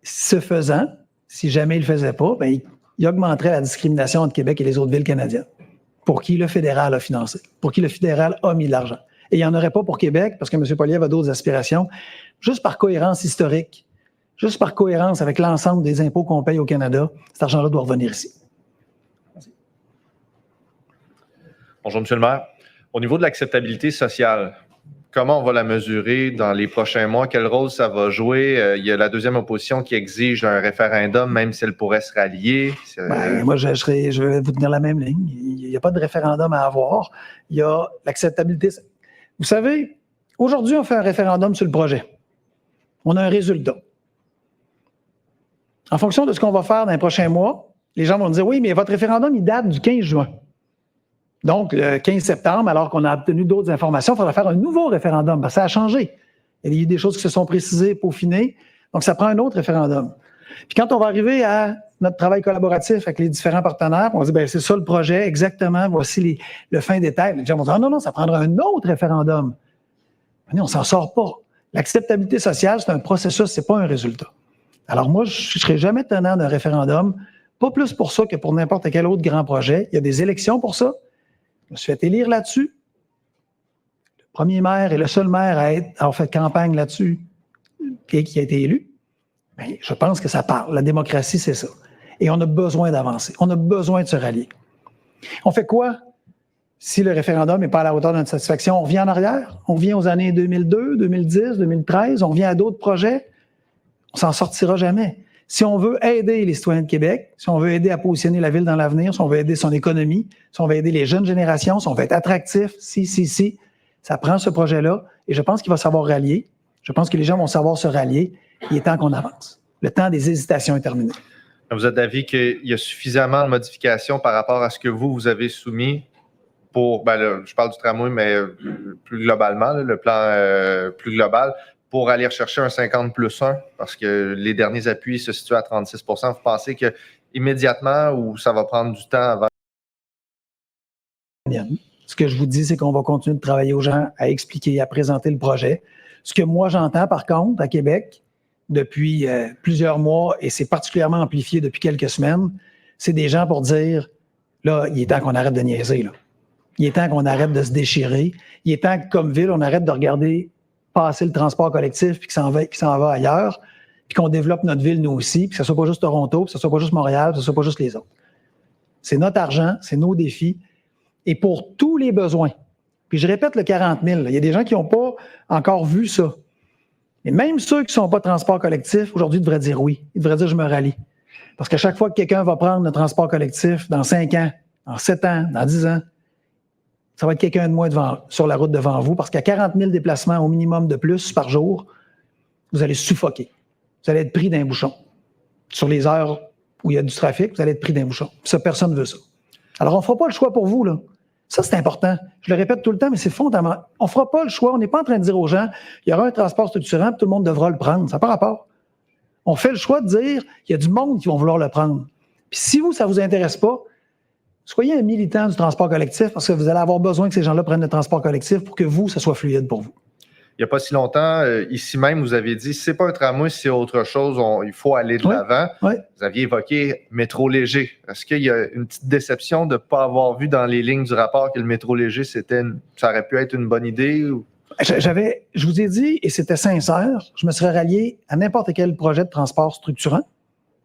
[SPEAKER 1] ce faisant, si jamais il ne le faisait pas, bien, il augmenterait la discrimination entre Québec et les autres villes canadiennes, pour qui le fédéral a financé, pour qui le fédéral a mis de l'argent. Et il n'y en aurait pas pour Québec, parce que M. Poilievre a d'autres aspirations, juste par cohérence historique, juste par cohérence avec l'ensemble des impôts qu'on paye au Canada, cet argent-là doit revenir ici.
[SPEAKER 9] Bonjour, M. le maire. Au niveau de l'acceptabilité sociale, comment on va la mesurer dans les prochains mois? Quel rôle ça va jouer? Il y a la deuxième opposition qui exige un référendum, même si elle pourrait se rallier.
[SPEAKER 1] Moi, je vais vous tenir la même ligne. Il n'y a pas de référendum à avoir. Il y a l'acceptabilité. Vous savez, aujourd'hui, on fait un référendum sur le projet. On a un résultat. En fonction de ce qu'on va faire dans les prochains mois, les gens vont dire, oui, mais votre référendum, il date du 15 juin. Donc, le 15 septembre, alors qu'on a obtenu d'autres informations, il faudra faire un nouveau référendum, parce que ça a changé. Il y a eu des choses qui se sont précisées, peaufinées, donc ça prend un autre référendum. Puis quand on va arriver à notre travail collaboratif avec les différents partenaires, on va dire, bien, c'est ça le projet, exactement, voici le fin détail. Les gens vont dire, non, ça prendra un autre référendum. Mais on ne s'en sort pas. L'acceptabilité sociale, c'est un processus, ce n'est pas un résultat. Alors moi, je ne serai jamais tenant d'un référendum, pas plus pour ça que pour n'importe quel autre grand projet. Il y a des élections pour ça. Je me suis fait élire là-dessus. Le premier maire et le seul maire à avoir fait campagne là-dessus et qui a été élu. Bien, je pense que ça parle. La démocratie, c'est ça. Et on a besoin d'avancer. On a besoin de se rallier. On fait quoi si le référendum n'est pas à la hauteur de notre satisfaction? On revient en arrière? On revient aux années 2002, 2010, 2013? On revient à d'autres projets? On s'en sortira jamais. Si on veut aider les citoyens de Québec, si on veut aider à positionner la ville dans l'avenir, si on veut aider son économie, si on veut aider les jeunes générations, si on veut être attractif, ça prend ce projet-là et je pense qu'il va savoir rallier. Je pense que les gens vont savoir se rallier. Il est temps qu'on avance. Le temps des hésitations est terminé.
[SPEAKER 9] Vous êtes d'avis qu'il y a suffisamment de modifications par rapport à ce que vous avez soumis pour, je parle du tramway, mais plus globalement, le plan plus global, pour aller rechercher un 50+1, parce que les derniers appuis se situent à 36 %. Vous pensez qu'immédiatement ou ça va prendre du temps avant?
[SPEAKER 1] Ce que je vous dis, c'est qu'on va continuer de travailler aux gens à expliquer, à présenter le projet. Ce que moi, j'entends, par contre, à Québec, depuis plusieurs mois, et c'est particulièrement amplifié depuis quelques semaines, c'est des gens pour dire, là, il est temps qu'on arrête de niaiser, là. Il est temps qu'on arrête de se déchirer. Il est temps que, comme ville, on arrête de regarder passer le transport collectif puis qu'il s'en va ailleurs, puis qu'on développe notre ville, nous aussi, puis que ce ne soit pas juste Toronto, puis que ce ne soit pas juste Montréal, puis que ce ne soit pas juste les autres. C'est notre argent, c'est nos défis, et pour tous les besoins. Puis je répète le 40 000, il y a des gens qui n'ont pas encore vu ça. Et même ceux qui ne sont pas transport collectif, aujourd'hui, devraient dire oui. Ils devraient dire je me rallie. Parce qu'à chaque fois que quelqu'un va prendre le transport collectif, dans 5 ans, dans 7 ans, dans 10 ans, ça va être quelqu'un de moins sur la route devant vous, parce qu'à 40 000 déplacements au minimum de plus par jour, vous allez suffoquer. Vous allez être pris d'un bouchon. Sur les heures où il y a du trafic, vous allez être pris d'un bouchon. Ça, personne ne veut ça. Alors, on ne fera pas le choix pour vous, là. Ça, c'est important. Je le répète tout le temps, mais c'est fondamental. On ne fera pas le choix. On n'est pas en train de dire aux gens, il y aura un transport structurant, puis tout le monde devra le prendre. Ça n'a pas rapport. On fait le choix de dire, il y a du monde qui vont vouloir le prendre. Puis si vous, ça ne vous intéresse pas, soyez un militant du transport collectif parce que vous allez avoir besoin que ces gens-là prennent le transport collectif pour que vous, ça soit fluide pour vous.
[SPEAKER 9] Il n'y a pas si longtemps, ici même, vous avez dit, c'est pas un tramway, c'est autre chose, il faut aller de l'avant.
[SPEAKER 1] Oui.
[SPEAKER 9] Vous aviez évoqué métro léger. Est-ce qu'il y a une petite déception de ne pas avoir vu dans les lignes du rapport que le métro léger, ça aurait pu être une bonne idée? Ou...
[SPEAKER 1] Je vous ai dit, et c'était sincère, je me serais rallié à n'importe quel projet de transport structurant,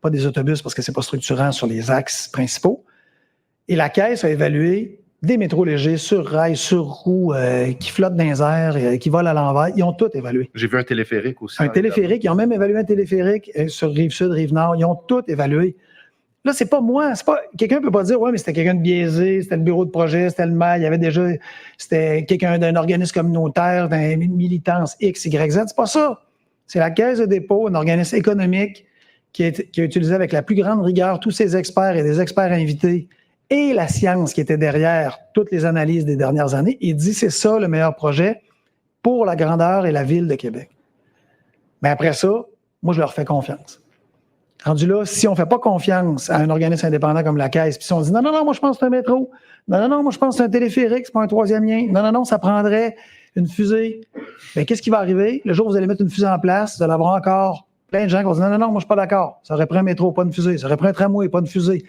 [SPEAKER 1] pas des autobus parce que c'est pas structurant sur les axes principaux. Et la Caisse a évalué des métros légers sur rail, sur roue, qui flottent dans les airs, qui volent à l'envers. Ils ont tout évalué.
[SPEAKER 9] J'ai vu un téléphérique aussi.
[SPEAKER 1] Un téléphérique, ils ont même évalué un téléphérique sur Rive-Sud, Rive-Nord. Ils ont tout évalué. Là, c'est pas moi, quelqu'un peut pas dire, ouais, mais c'était quelqu'un de biaisé, c'était le bureau de projet, c'était le maire, il y avait déjà, c'était quelqu'un d'un organisme communautaire, d'une militance X, Y, Z. C'est pas ça. C'est la Caisse de dépôt, un organisme économique qui a utilisé avec la plus grande rigueur tous ses experts et des experts invités et la science qui était derrière toutes les analyses des dernières années. Il dit, c'est ça le meilleur projet pour la grandeur et la ville de Québec. Mais après ça, moi, je leur fais confiance. Rendu là, si on ne fait pas confiance à un organisme indépendant comme la Caisse, puis si on dit non, moi je pense que c'est un métro, non, moi je pense que c'est un téléphérique, c'est pas un troisième lien, non, ça prendrait une fusée. Bien, qu'est-ce qui va arriver? Le jour où vous allez mettre une fusée en place, vous allez avoir encore plein de gens qui vont dire non, moi je suis pas d'accord. Ça aurait pris un métro, pas une fusée. Ça aurait pris un tramway, pas une fusée.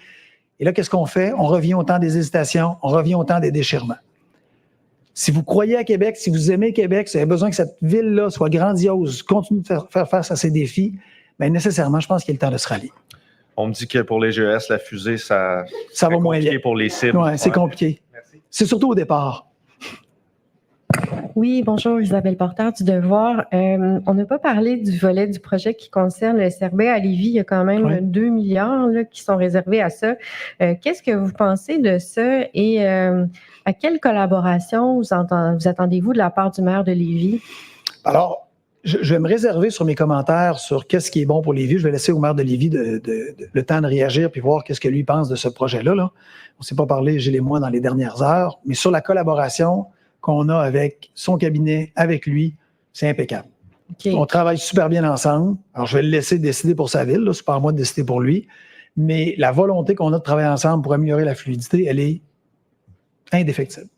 [SPEAKER 1] Et là, qu'est-ce qu'on fait? On revient au temps des hésitations, on revient au temps des déchirements. Si vous croyez à Québec, si vous aimez Québec, si vous avez besoin que cette ville-là soit grandiose, continue de faire face à ses défis, bien, nécessairement, je pense qu'il est le temps de se rallier.
[SPEAKER 9] On me dit que pour les GES, la fusée, ça
[SPEAKER 1] va moins bien
[SPEAKER 9] pour les cibles.
[SPEAKER 1] Oui, c'est compliqué.
[SPEAKER 9] Merci.
[SPEAKER 1] C'est surtout au départ.
[SPEAKER 10] Oui, bonjour, Isabelle Porter du Devoir. On n'a pas parlé du volet du projet qui concerne le SRB à Lévis. Il y a quand même 2 milliards là, qui sont réservés à ça. Qu'est-ce que vous pensez de ça et à quelle collaboration vous attendez-vous de la part du maire de Lévis? Alors,
[SPEAKER 1] je vais me réserver sur mes commentaires sur qu'est-ce qui est bon pour Lévis. Je vais laisser au maire de Lévis le temps de réagir puis voir qu'est-ce que lui pense de ce projet-là. Là. On ne s'est pas parlé, Gilles et moi, dans les dernières heures, mais sur la collaboration qu'on a avec son cabinet, avec lui, c'est impeccable. Okay. On travaille super bien ensemble. Alors, je vais le laisser décider pour sa ville. Ce n'est pas à moi de décider pour lui. Mais la volonté qu'on a de travailler ensemble pour améliorer la fluidité, elle est indéfectible.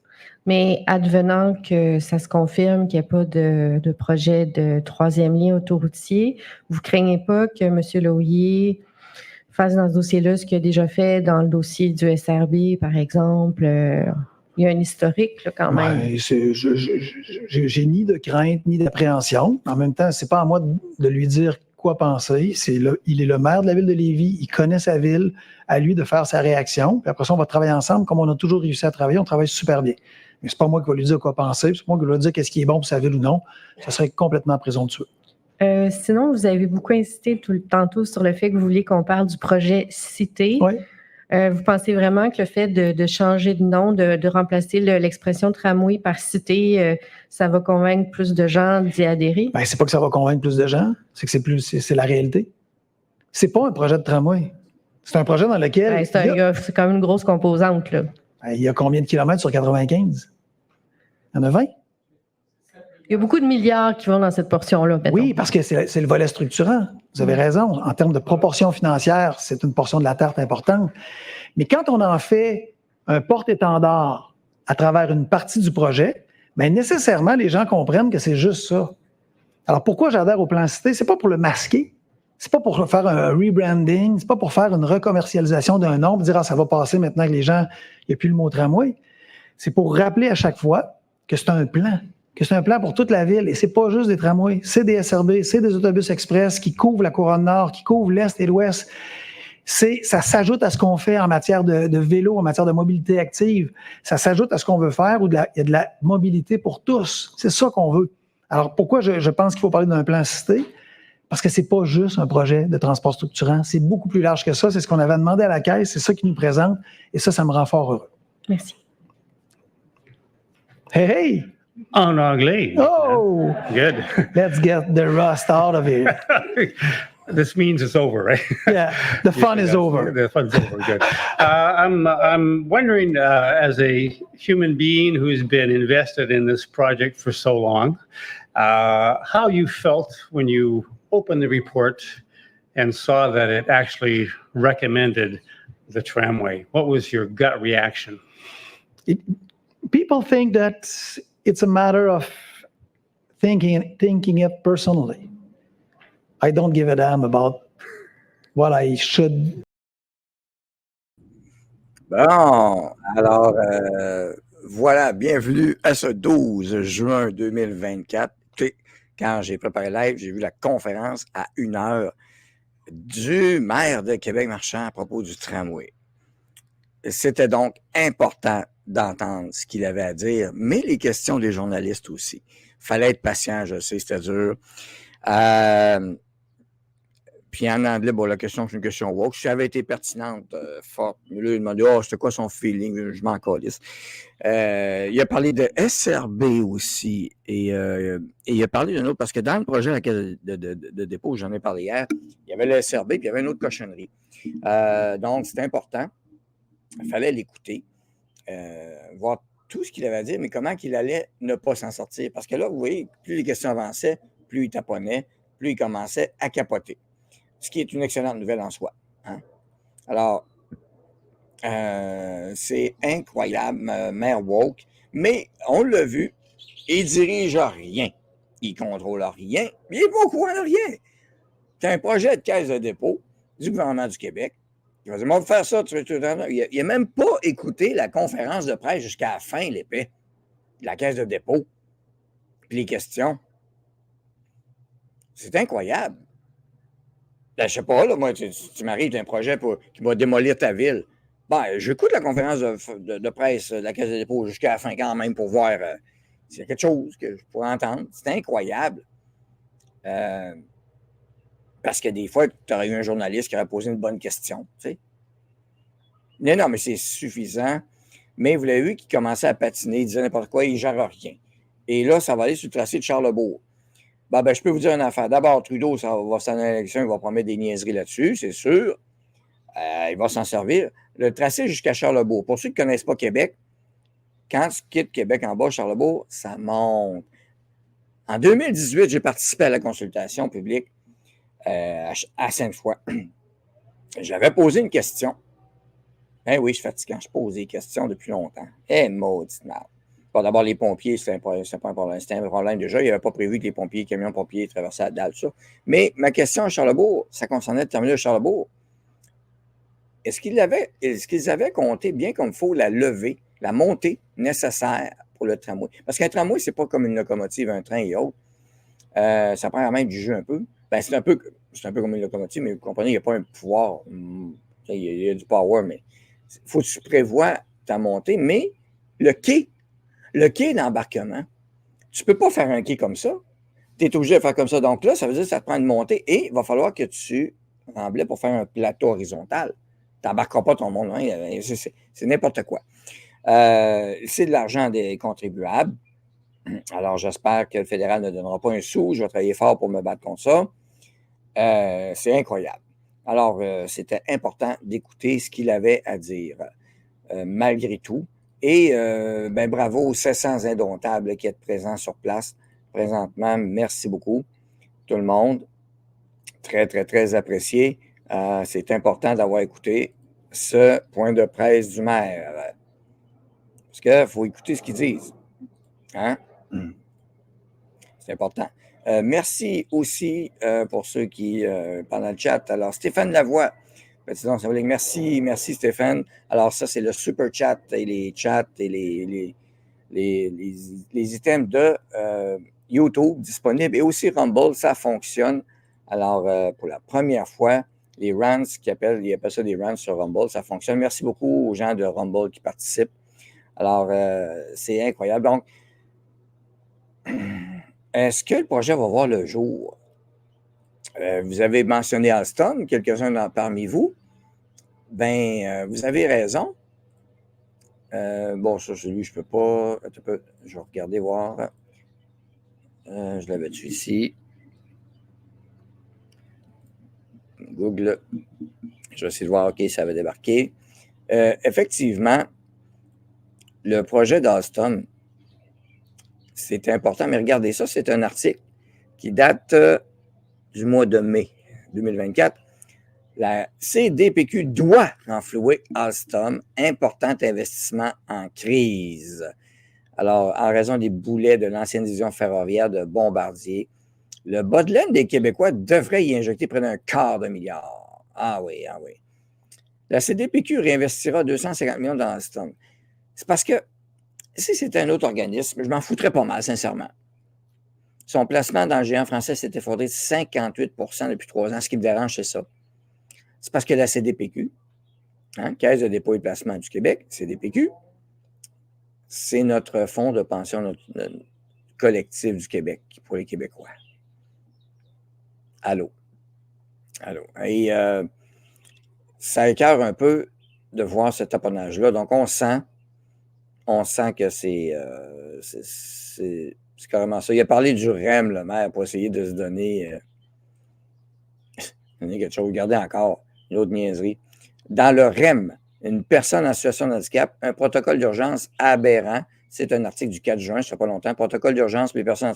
[SPEAKER 10] Mais advenant que ça se confirme qu'il n'y a pas de projet de troisième lien autoroutier, vous ne craignez pas que M. Lauillier fasse dans ce dossier-là ce qu'il a déjà fait dans le dossier du SRB, par exemple? Il y a un historique là, quand même.
[SPEAKER 1] Ouais, j'ai ni de crainte ni d'appréhension. En même temps, ce n'est pas à moi de lui dire quoi penser. Il est le maire de la ville de Lévis, il connaît sa ville, à lui de faire sa réaction. Puis après ça, on va travailler ensemble comme on a toujours réussi à travailler. On travaille super bien. Mais ce n'est pas moi qui va lui dire quoi penser, c'est pas moi qui va lui dire qu'est-ce qui est bon pour sa ville ou non. Ça serait complètement présomptueux.
[SPEAKER 10] Sinon, vous avez beaucoup insisté tantôt sur le fait que vous vouliez qu'on parle du projet Cité.
[SPEAKER 1] Oui.
[SPEAKER 10] Vous pensez vraiment que le fait de changer de nom, de remplacer l'expression tramway par Cité, ça va convaincre plus de gens d'y adhérer?
[SPEAKER 1] Bien, c'est pas que ça va convaincre plus de gens, c'est que c'est la réalité. C'est pas un projet de tramway. C'est un projet dans lequel...
[SPEAKER 10] Ben, c'est quand même une grosse composante, là.
[SPEAKER 1] Il y a combien de kilomètres sur 95? Il y en a 20?
[SPEAKER 10] Il y a beaucoup de milliards qui vont dans cette portion-là. Mettons.
[SPEAKER 1] Oui, parce que c'est le volet structurant. Vous avez raison. En termes de proportion financière, c'est une portion de la tarte importante. Mais quand on en fait un porte-étendard à travers une partie du projet, bien, nécessairement, les gens comprennent que c'est juste ça. Alors, pourquoi j'adhère au plan Cité? C'est pas pour le masquer. C'est pas pour faire un rebranding, c'est pas pour faire une recommercialisation d'un nom, pour dire ça va passer maintenant que les gens, il n'y a plus le mot tramway. C'est pour rappeler à chaque fois que c'est un plan, pour toute la ville. Et c'est pas juste des tramways, c'est des SRB, c'est des autobus express qui couvrent la couronne nord, qui couvrent l'est et l'ouest. Ça s'ajoute à ce qu'on fait en matière de vélo, en matière de mobilité active. Ça s'ajoute à ce qu'on veut faire où il y a de la mobilité pour tous. C'est ça qu'on veut. Alors pourquoi je pense qu'il faut parler d'un plan Cité? Parce que c'est pas juste un projet de transport structurant, c'est beaucoup plus large que ça. C'est ce qu'on avait demandé à la Caisse, c'est ça qu'ils nous présentent, et ça me rend fort heureux.
[SPEAKER 10] Merci.
[SPEAKER 1] Hey!
[SPEAKER 11] En anglais.
[SPEAKER 1] Oh!
[SPEAKER 11] Good.
[SPEAKER 1] Let's get the rust out of here.
[SPEAKER 11] This means it's over, right?
[SPEAKER 1] Yeah, the fun is over.
[SPEAKER 11] The fun's over. Good. I'm wondering, as a human being who's been invested in this project for so long, how you felt when you opened the report and saw that it actually recommended the tramway. What was your gut reaction?
[SPEAKER 1] People think that it's a matter of thinking it personally. I don't give a damn about what I should.
[SPEAKER 12] Bon, alors, Voilà, bienvenue à ce 12 juin 2024. Écoutez, quand j'ai préparé live, j'ai vu la conférence à 1h du maire de Québec-Marchand à propos du tramway. C'était donc important d'entendre ce qu'il avait à dire, mais les questions des journalistes aussi. Fallait être patient, je sais, c'était dur. Puis en anglais, bon, la question, c'est une question woke. Si elle avait été pertinente, forte, mais là, il demandait, c'était quoi son feeling? Je m'en calisse. Il a parlé de SRB aussi. Et il a parlé d'un autre, parce que dans le projet de dépôt, j'en ai parlé hier, il y avait le SRB, puis il y avait une autre cochonnerie. Donc, c'était important. Il fallait l'écouter, voir tout ce qu'il avait à dire, mais comment qu'il allait ne pas s'en sortir. Parce que là, vous voyez, plus les questions avançaient, plus il taponnait, plus il commençait à capoter. Ce qui est une excellente nouvelle en soi. Hein? Alors, c'est incroyable, Maire Woke, mais on l'a vu, il dirige rien. Il contrôle rien, mais il n'est pas au courant de rien. C'est un projet de caisse de dépôt du gouvernement du Québec. Il va dire, on va faire ça. Il n'a même pas écouté la conférence de presse jusqu'à la fin, l'épais, de la caisse de dépôt, puis les questions. C'est incroyable. Ben, je sais pas, là, moi, tu m'arrives d'un projet qui va démolir ta ville. Ben, j'écoute la conférence de presse de la Caisse de dépôt jusqu'à la fin quand même pour voir s'il y a quelque chose que je pourrais entendre. C'est incroyable. Parce que des fois, tu aurais eu un journaliste qui aurait posé une bonne question. Tu sais. Non, mais c'est suffisant. Mais vous l'avez vu qu'il commençait à patiner, il disait n'importe quoi, il ne gère rien. Et là, ça va aller sur le tracé de Charlebourg. Ben, je peux vous dire une affaire. D'abord, Trudeau, ça va s'en aller à l'élection, il va promettre des niaiseries là-dessus, c'est sûr. Il va s'en servir. Le tracé jusqu'à Charlebourg, pour ceux qui ne connaissent pas Québec, quand tu quittes Québec en bas, Charlebourg, ça monte. En 2018, j'ai participé à la consultation publique à Sainte-Foy. J'avais posé une question. Ben oui, je suis fatiguant. Je pose des questions depuis longtemps. Maudite merde. Bon, d'abord, les pompiers, c'était pas un problème. C'était un problème déjà. Il n'y avait pas prévu que les pompiers, les camions pompiers traversaient la dalle, tout ça. Mais ma question à Charlebourg, ça concernait le terminal de Charlebourg. Est-ce qu'ils avaient compté bien comme il faut la levée, la montée nécessaire pour le tramway? Parce qu'un tramway, c'est pas comme une locomotive, un train et autres. Ça prend quand même du jeu un peu. Ben, c'est un peu comme une locomotive, mais vous comprenez, il n'y a pas un pouvoir. Il y a du power, mais il faut que tu prévois ta montée. Mais le quai d'embarquement, tu ne peux pas faire un quai comme ça. Tu es obligé de faire comme ça. Donc là, ça veut dire que ça te prend une montée et il va falloir que tu remblais pour faire un plateau horizontal. Tu n'embarqueras pas ton monde. Hein? C'est n'importe quoi. C'est de l'argent des contribuables. Alors, j'espère que le fédéral ne donnera pas un sou. Je vais travailler fort pour me battre contre ça. C'est incroyable. Alors, c'était important d'écouter ce qu'il avait à dire, malgré tout. Et bravo aux 700 indomptables qui êtes présents sur place présentement. Merci beaucoup, tout le monde. Très, très, très apprécié. C'est important d'avoir écouté ce point de presse du maire. Parce qu'il faut écouter ce qu'ils disent. Hein? C'est important. Merci aussi pour ceux qui, pendant le chat. Alors, Stéphane Lavoie, merci Stéphane. Alors, ça, c'est le super chat et les chats et les items de YouTube disponibles et aussi Rumble, ça fonctionne. Alors, pour la première fois, les rants ils appellent ça des rants sur Rumble, ça fonctionne. Merci beaucoup aux gens de Rumble qui participent. Alors, c'est incroyable. Donc, est-ce que le projet va voir le jour? Vous avez mentionné Alstom, quelques-uns parmi vous. Vous avez raison. Ça, celui, je ne peux pas. Je vais regarder, voir. Je l'avais dessus ici. Google. Je vais essayer de voir, OK, ça va débarquer. Effectivement, le projet d'Alstom, c'est important, mais regardez ça, c'est un article qui date du mois de mai 2024. La CDPQ doit renflouer Alstom, important investissement en crise. Alors, en raison des boulets de l'ancienne division ferroviaire de Bombardier, le bas de laine des Québécois devrait y injecter près d'1/4 de milliard. Ah oui. La CDPQ réinvestira 250 millions dans Alstom. C'est parce que si c'était un autre organisme, je m'en foutrais pas mal, sincèrement. Son placement dans le géant français s'est effondré de 58 depuis 3 ans. Ce qui me dérange, c'est ça. C'est parce que la CDPQ, Caisse de dépôt et placement du Québec, CDPQ, c'est notre fonds de pension notre collectif du Québec pour les Québécois. Allô. Et ça écœure un peu de voir ce taponnage-là. Donc, on sent que c'est carrément ça. Il a parlé du REM, le maire, pour essayer de se donner quelque chose. Regardez encore une autre niaiserie. Dans le REM, une personne en situation de handicap, un protocole d'urgence aberrant. C'est un article du 4 juin, ça fait pas longtemps. Protocole d'urgence pour les personnes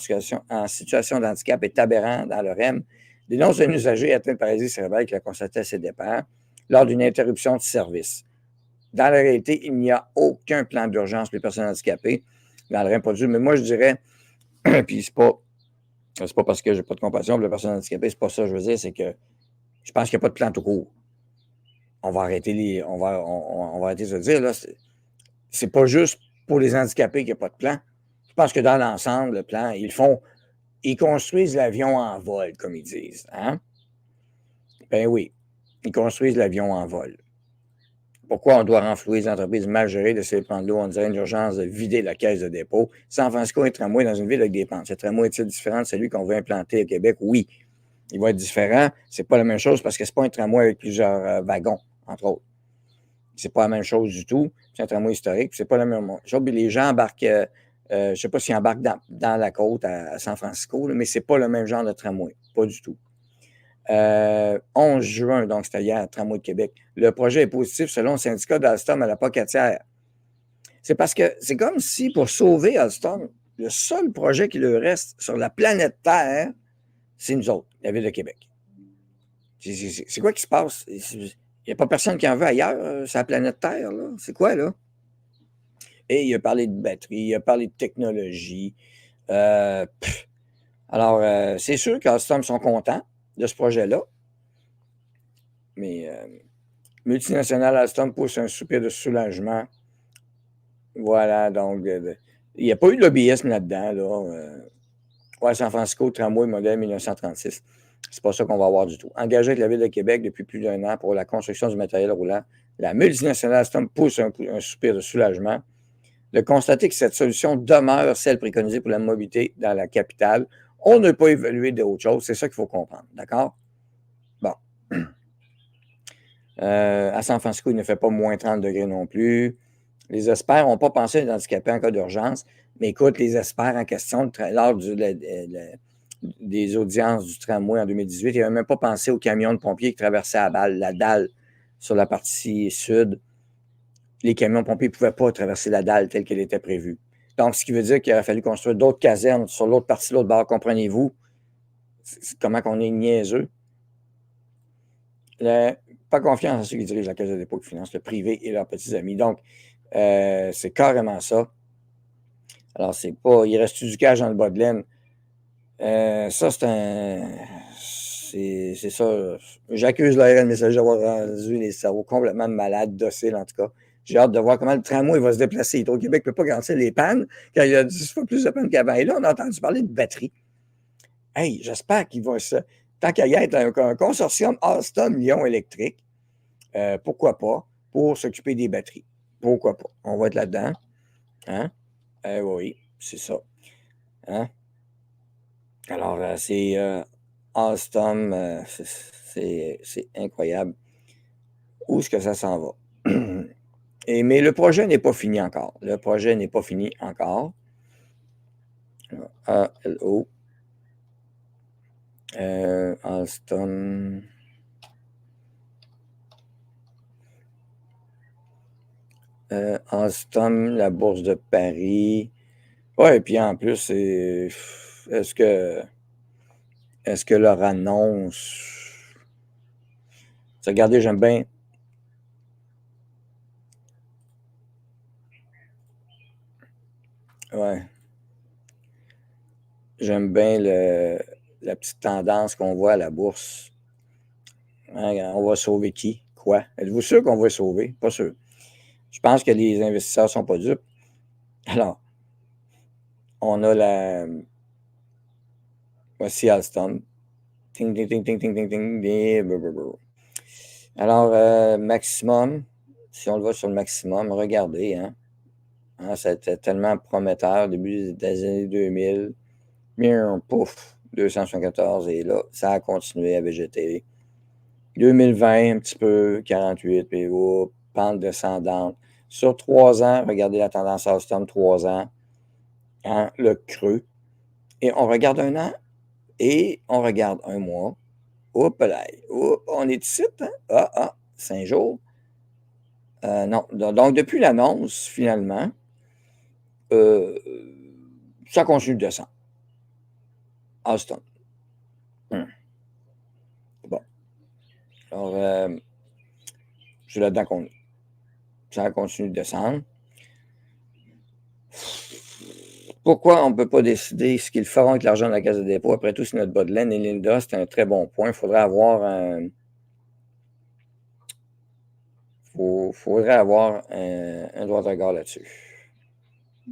[SPEAKER 12] en situation de handicap est aberrant dans le REM. Dénonce un usager atteint de paralysie cérébrale qui a constaté à ses départs lors d'une interruption de service. Dans la réalité, il n'y a aucun plan d'urgence pour les personnes handicapées dans le REM produit. Mais moi, je dirais, puis c'est pas parce que j'ai pas de compassion pour les personnes handicapées, c'est pas ça que je veux dire, c'est que je pense qu'il n'y a pas de plan tout court. On va arrêter on va arrêter de se dire, là, c'est pas juste pour les handicapés qu'il n'y a pas de plan. Je pense que dans l'ensemble, le plan, ils construisent l'avion en vol, comme ils disent. Hein? Ben oui, ils construisent l'avion en vol. Pourquoi on doit renflouer les entreprises mal gérées de ces plans de l'eau? On dirait une urgence de vider la caisse de dépôt. San Francisco est tramway dans une ville avec des pentes. Ce tramway est-il différent de celui qu'on veut implanter au Québec? Oui. Il va être différent. C'est pas la même chose parce que c'est pas un tramway avec plusieurs wagons, entre autres. C'est pas la même chose du tout. C'est un tramway historique. C'est pas la même chose. Les gens embarquent, je sais pas s'ils embarquent dans la côte à San Francisco, là, mais c'est pas le même genre de tramway. Pas du tout. 11 juin, donc c'était hier, Tramway de Québec. Le projet est positif selon le syndicat d'Alstom à la Pocatière. C'est parce que c'est comme si pour sauver Alstom, le seul projet qui leur reste sur la planète Terre, c'est nous autres, la Ville de Québec. C'est quoi qui se passe? Il n'y a pas personne qui en veut ailleurs, sur la planète Terre. Là. C'est quoi, là? Et il a parlé de batterie, il a parlé de technologie. Alors, c'est sûr qu'Alstom sont contents de ce projet-là. Mais multinational Alstom pousse un soupir de soulagement. Voilà, donc il n'y a pas eu de lobbyisme là-dedans. Là. San Francisco, tramway modèle 1936. C'est pas ça qu'on va avoir du tout. Engagé avec la Ville de Québec depuis plus d'1 an pour la construction du matériel roulant, la multinationale Alstom pousse un soupir de soulagement de constater que cette solution demeure celle préconisée pour la mobilité dans la capitale. On n'a pas évalué d'autres choses. C'est ça qu'il faut comprendre. D'accord? Bon. À San Francisco, il ne fait pas moins 30 degrés non plus. Les experts n'ont pas pensé à les handicapés en cas d'urgence. Mais écoute, les experts en question, lors des audiences du tramway en 2018, ils n'avaient même pas pensé aux camions de pompiers qui traversaient la dalle sur la partie sud. Les camions de pompiers ne pouvaient pas traverser la dalle telle qu'elle était prévue. Donc, ce qui veut dire qu'il aurait fallu construire d'autres casernes sur l'autre partie, l'autre bord, comprenez-vous? Comment qu'on est niaiseux? Pas confiance en ceux qui dirigent la Caisse de dépôt et de finances, le privé et leurs petits amis. Donc, c'est carrément ça. Alors, c'est pas... Il reste du cash dans le bas de laine. Ça, c'est ça. J'accuse l'ARN Messager d'avoir rendu les cerveaux complètement malades, dociles en tout cas. J'ai hâte de voir comment le tramway va se déplacer. Hydro-Québec ne peut pas garantir les pannes quand il y a 10 fois plus de pannes qu'avant. Et là, on a entendu parler de batterie. Hey, j'espère qu'il va se... Tant qu'il y a un consortium Alstom-Lyon électrique, pourquoi pas, pour s'occuper des batteries. Pourquoi pas? On va être là-dedans. Hein? Oui, c'est ça. Hein? Alors, c'est Alstom, c'est incroyable. Où est-ce que ça s'en va? Mais le projet n'est pas fini encore. Le projet n'est pas fini encore. ALO. Alstom. Alstom, la Bourse de Paris. Ouais, et puis en plus, est-ce que leur annonce. Regardez, j'aime bien. Ouais. J'aime bien la petite tendance qu'on voit à la bourse. Hein, on va sauver qui? Quoi? Êtes-vous sûr qu'on va sauver? Pas sûr. Je pense que les investisseurs ne sont pas dupes. Alors, on a la... Voici Alstom. Ting, ting, ting, ting, ting, ting, ting, blablabla. Alors, maximum, si on le voit sur le maximum, regardez, hein. C'était tellement prometteur, début des années 2000. Pouf, 274, et là, ça a continué à végéter. 2020, un petit peu, 48, puis pente descendante. Sur 3 ans, regardez la tendance Alstom, 3 ans, hein, le creux. Et on regarde 1 an, et on regarde 1 mois. Hop là, on est ici, hein? 5 jours. Non, donc depuis l'annonce, finalement, ça continue de descendre. Alstom. Bon. Alors, c'est là-dedans qu'on est. Ça continue de descendre. Pourquoi on ne peut pas décider ce qu'ils feront avec l'argent de la Caisse de dépôt? Après tout, c'est notre bas de laine. Et Linda, c'est un très bon point. Il faudrait avoir un droit de regard là-dessus.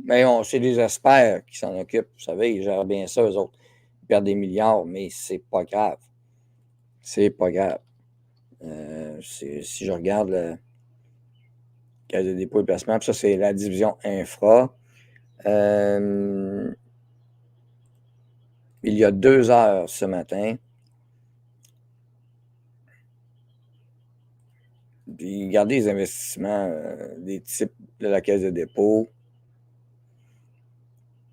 [SPEAKER 12] Mais c'est des experts qui s'en occupent. Vous savez, ils gèrent bien ça, eux autres. Ils perdent des milliards, mais c'est pas grave. C'est pas grave. Si je regarde la Caisse de dépôt et placement, puis ça, c'est la division infra. Il y a 2 heures ce matin. Puis regardez les investissements des types de la Caisse de dépôt.